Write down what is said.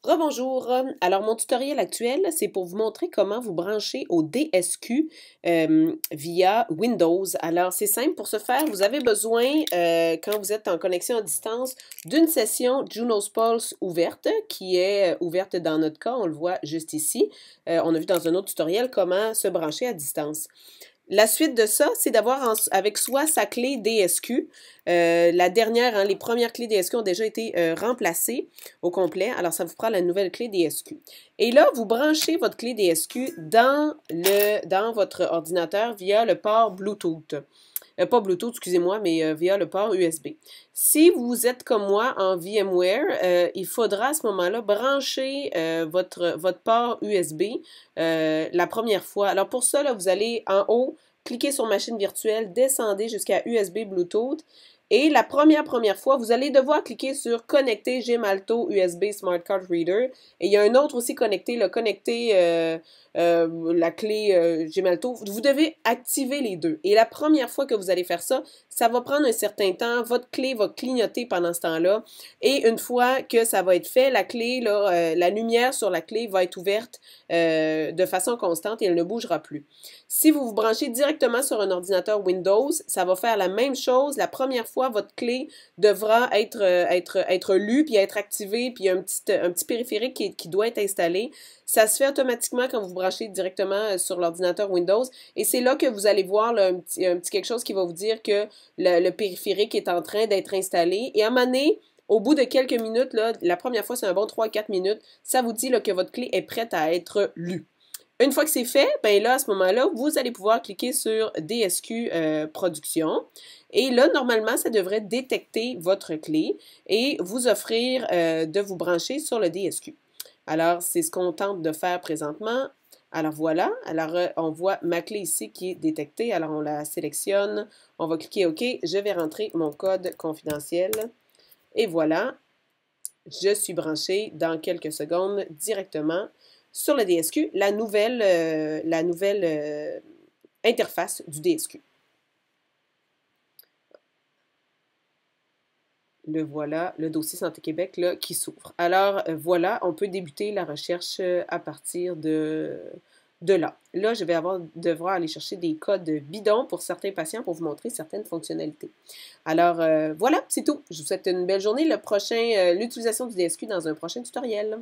Rebonjour. Alors, mon tutoriel actuel, c'est pour vous montrer comment vous brancher au DSQ via Windows. Alors, c'est simple. Pour ce faire, vous avez besoin, quand vous êtes en connexion à distance, d'une session Junos Pulse ouverte, qui est ouverte dans notre cas. On le voit juste ici. On a vu dans un autre tutoriel comment se brancher à distance. La suite de ça, c'est d'avoir avec soi sa clé DSQ. La dernière, hein, les premières clés DSQ ont déjà été remplacées au complet. Alors, ça vous prend la nouvelle clé DSQ. Et là, vous branchez votre clé DSQ dans votre ordinateur via le port Bluetooth. Pas Bluetooth, excusez-moi, mais via le port USB. Si vous êtes comme moi en VMware, il faudra à ce moment-là brancher votre port USB la première fois. Alors pour ça, là, vous allez en haut, cliquez sur Machine virtuelle, descendez jusqu'à USB Bluetooth. Et la première fois, vous allez devoir cliquer sur Connecter Gemalto USB Smart Card Reader. Et il y a un autre aussi connecté, le connecter la clé Gemalto. Vous devez activer les deux. Et la première fois que vous allez faire ça, ça va prendre un certain temps. Votre clé va clignoter pendant ce temps-là. Et une fois que ça va être fait, la clé, là, la lumière sur la clé va être ouverte de façon constante et elle ne bougera plus. Si vous vous branchez directement sur un ordinateur Windows, ça va faire la même chose. La première fois, votre clé devra être lue puis être activée, puis il y a un petit périphérique qui doit être installé. Ça se fait automatiquement quand vous branchez directement sur l'ordinateur Windows. Et c'est là que vous allez voir là, un petit quelque chose qui va vous dire que le périphérique est en train d'être installé. Et à un moment donné, au bout de quelques minutes, là, la première fois, c'est un bon 3-4 minutes, ça vous dit là, que votre clé est prête à être lue. Une fois que c'est fait, ben là, à ce moment-là, vous allez pouvoir cliquer sur DSQ Production. Et là, normalement, ça devrait détecter votre clé et vous offrir de vous brancher sur le DSQ. Alors, c'est ce qu'on tente de faire présentement. Alors voilà, alors on voit ma clé ici qui est détectée. Alors on la sélectionne, on va cliquer OK. Je vais rentrer mon code confidentiel. Et voilà, je suis branchée dans quelques secondes directement sur le DSQ, la nouvelle interface du DSQ. Le voilà, le dossier Santé Québec là, qui s'ouvre. Alors voilà, on peut débuter la recherche à partir de là. Là, je vais devoir aller chercher des codes bidons pour certains patients pour vous montrer certaines fonctionnalités. Alors voilà, c'est tout. Je vous souhaite une belle journée. L'utilisation du DSQ dans un prochain tutoriel.